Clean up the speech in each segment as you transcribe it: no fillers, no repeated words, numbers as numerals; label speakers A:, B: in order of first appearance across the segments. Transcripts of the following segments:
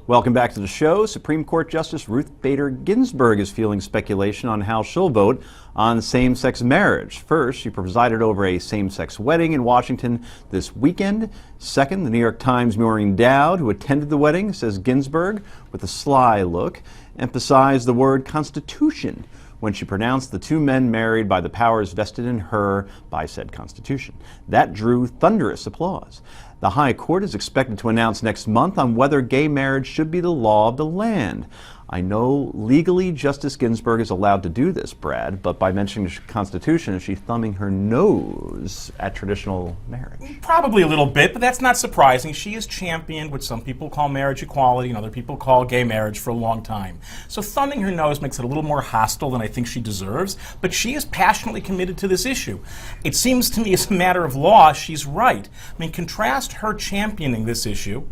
A: Welcome back to the show. Supreme Court Justice Ruth Bader Ginsburg is fueling speculation on how she'll vote on same-sex marriage. First, she presided over a same-sex wedding in Washington this weekend. Second, the New York Times' Maureen Dowd, who attended the wedding, says Ginsburg, with a sly look, emphasized the word Constitution when she pronounced the two men married by the powers vested in her by said Constitution. That drew thunderous applause. The High Court is expected to announce next month on whether gay marriage should be the law of the land. I know legally Justice Ginsburg is allowed to do this, Brad, but by mentioning the Constitution, is she thumbing her nose at traditional marriage?
B: Probably a little bit, but that's not surprising. She has championed what some people call marriage equality and other people call gay marriage for a long time. So thumbing her nose makes it a little more hostile than I think she deserves, but she is passionately committed to this issue. It seems to me as a matter of law, she's right. I mean, contrast her championing this issue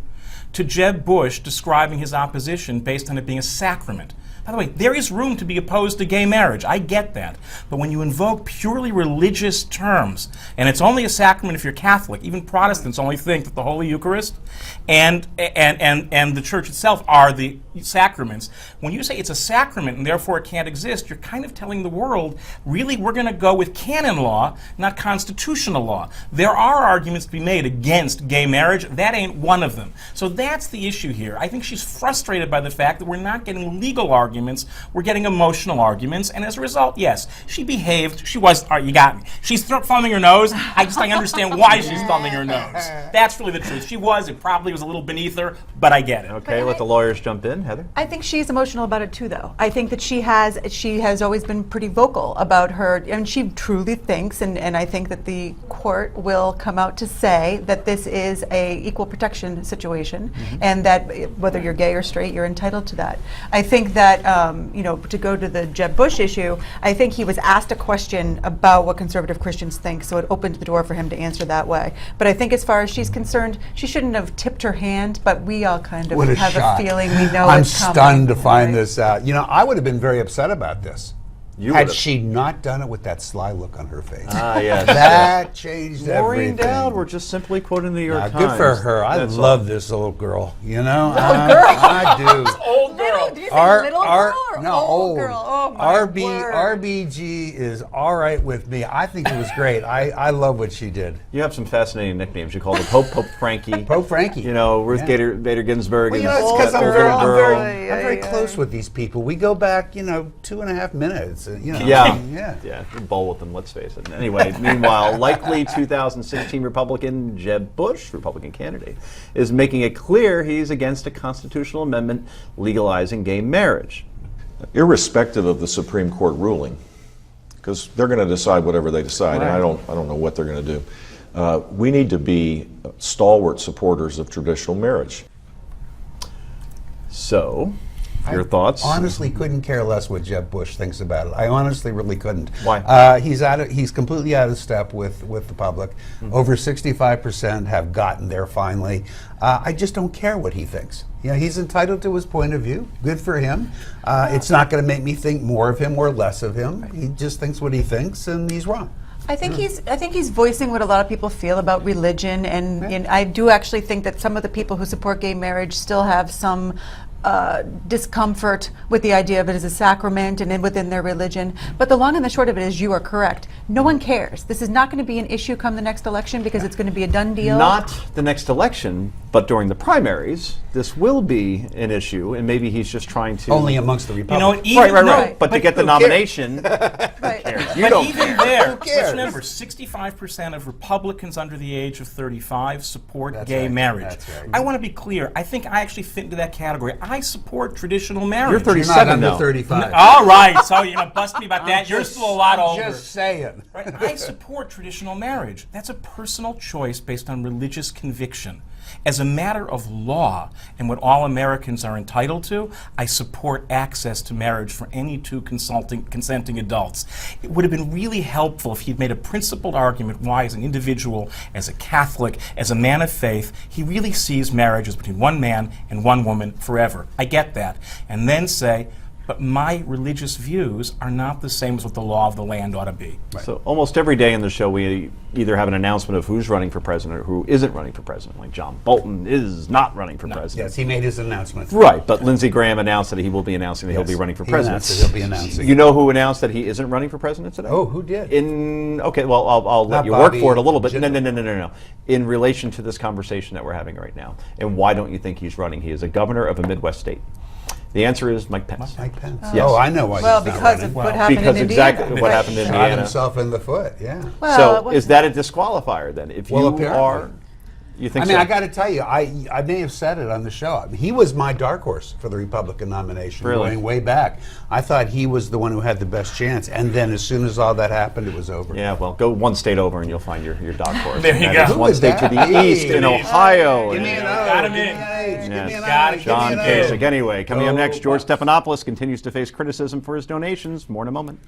B: to Jeb Bush describing his opposition based on it being a sacrament. By the way, there is room to be opposed to gay marriage. I get that. But when you invoke purely religious terms, and it's only a sacrament if you're Catholic, even Protestants only think that the Holy Eucharist and the church itself are the sacraments. When you say it's a sacrament and therefore it can't exist, you're kind of telling the world, really, we're going to go with canon law, not constitutional law. There are arguments to be made against gay marriage. That ain't one of them. So that's the issue here. I think she's frustrated by the fact that we're not getting legal arguments. We're getting emotional arguments, and as a result, yes, she behaved. She was. You got me. She's thumbing her nose. I understand why she's thumbing her nose. That's really the truth. She was. It probably was a little beneath her, but I get it.
A: Okay, let the lawyers jump in. Heather?
C: I think she's emotional about it too, though. I think that she has always been pretty vocal about her, and she truly thinks, and I think that the court will come out to say that this is a equal protection situation, and that whether you're gay or straight, you're entitled to that. I think that to go to the Jeb Bush issue, I think he was asked a question about what conservative Christians think, so it opened the door for him to answer that way. But I think as far as she's concerned, she shouldn't have tipped her hand, but we all kind of have a feeling we know
D: I'm
C: it's coming.
D: stunned to find this out. I would have been very upset about this. Had
A: would've.
D: she not done it with that sly look on her face.
A: Ah, yes.
D: That changed
A: Maureen
D: everything.
A: Dowd, we're just simply quoting the New York Times.
D: Good for her. I
A: That's
D: love this old girl. I do.
B: Old girl.
C: Did you say little girl or
D: no,
C: old girl? Oh my word.
D: RBG is all right with me. I think it was great. I love what she did.
A: You have some fascinating nicknames. You call the Pope Frankie.
D: Pope Frankie.
A: Ruth Bader Ginsburg.
D: Well,
A: is
D: it's because I'm
A: that
D: very close with these people. We go back, 2.5 minutes.
A: Yeah, bowl with them, let's face it. Anyway, meanwhile, likely 2016 Republican Jeb Bush, Republican candidate, is making it clear he's against a constitutional amendment legalizing gay marriage.
E: Irrespective of the Supreme Court ruling, because they're going to decide whatever they decide, and I don't know what they're going to do. We need to be stalwart supporters of traditional marriage.
A: So, your thoughts?
D: I honestly couldn't care less what Jeb Bush thinks about it. I honestly really couldn't.
A: Why?
D: He's completely out of step with the public. Over 65% have gotten there finally. I just don't care what he thinks. He's entitled to his point of view. Good for him. It's not going to make me think more of him or less of him. He just thinks what he thinks, and he's wrong.
C: I think he's voicing what a lot of people feel about religion, and I do actually think that some of the people who support gay marriage still have some discomfort with the idea of it as a sacrament and within their religion. But the long and the short of it is, you are correct. No one cares. This is not going to be an issue come the next election because it's going to be a done deal.
A: Not the next election, but during the primaries, this will be an issue, and maybe he's just trying to...
D: Only amongst the Republicans.
A: Right. But to get the nomination,
B: You don't even there, let's remember, 65% of Republicans under the age of 35 support gay marriage.
D: That's right.
B: I want to be clear. I think I actually fit into that category. I support traditional marriage.
A: You're 37
D: under
A: now.
D: 35.
B: All right, so you're going to bust me about that. You're still a lot older.
D: Just saying.
B: Right? I support traditional marriage. That's a personal choice based on religious conviction. As a matter of law and what all Americans are entitled to, I support access to marriage for any two consenting adults. It would have been really helpful if he'd made a principled argument why, as an individual, as a Catholic, as a man of faith, he really sees marriage as between one man and one woman forever. I get that. And then say, but my religious views are not the same as what the law of the land ought to be.
A: So almost every day in the show, we either have an announcement of who's running for president or who isn't running for president. Like John Bolton is not running for president.
D: Yes, he made his announcement.
A: Right, but Lindsey Graham announced that he will be announcing that he'll
D: Yes,
A: be running for
D: he
A: president.
D: announced that he'll be announcing.
A: You know who announced that he isn't running for president today?
D: Oh, who did?
A: Okay, well, I'll let
D: Not
A: you
D: Bobby
A: work for it a little bit.
D: Ginsburg.
A: No. In relation to this conversation that we're having right now, and why don't you think he's running? He is a governor of a Midwest state. The answer is Mike Pence.
D: Mike Pence.
A: Yes.
D: Oh, I know why
C: Well,
D: he's not
C: because
D: running.
C: of what happened
A: Because
C: in Indiana.
A: exactly what happened in
D: Shot
A: Indiana.
D: himself in the foot, yeah.
C: Well, it
A: So
C: wasn't-
A: is that a disqualifier then? If
D: Well,
A: you
D: apparently.
A: are, you think
D: I mean,
A: so?
D: I got to tell you, I may have said it on the show. He was my dark horse for the Republican nomination,
A: Really?
D: going way back. I thought he was the one who had the best chance, and then as soon as all that happened, it was over.
A: Yeah, well, go one state over and you'll find your dark horse.
B: There you
A: And
B: go.
A: that is
B: Who
A: one
D: is
A: state to
D: that?
A: the east in
D: Hey,
A: Ohio.
D: Give me an O.
B: Got him
D: give me
B: in.
D: an H, give me an
B: Got
D: I,
B: it.
D: give
A: John
D: me an O.
A: Kasich. Anyway, coming up
D: Oh,
A: next, George
D: Bucks.
A: Stephanopoulos continues to face criticism for his donations. More in a moment.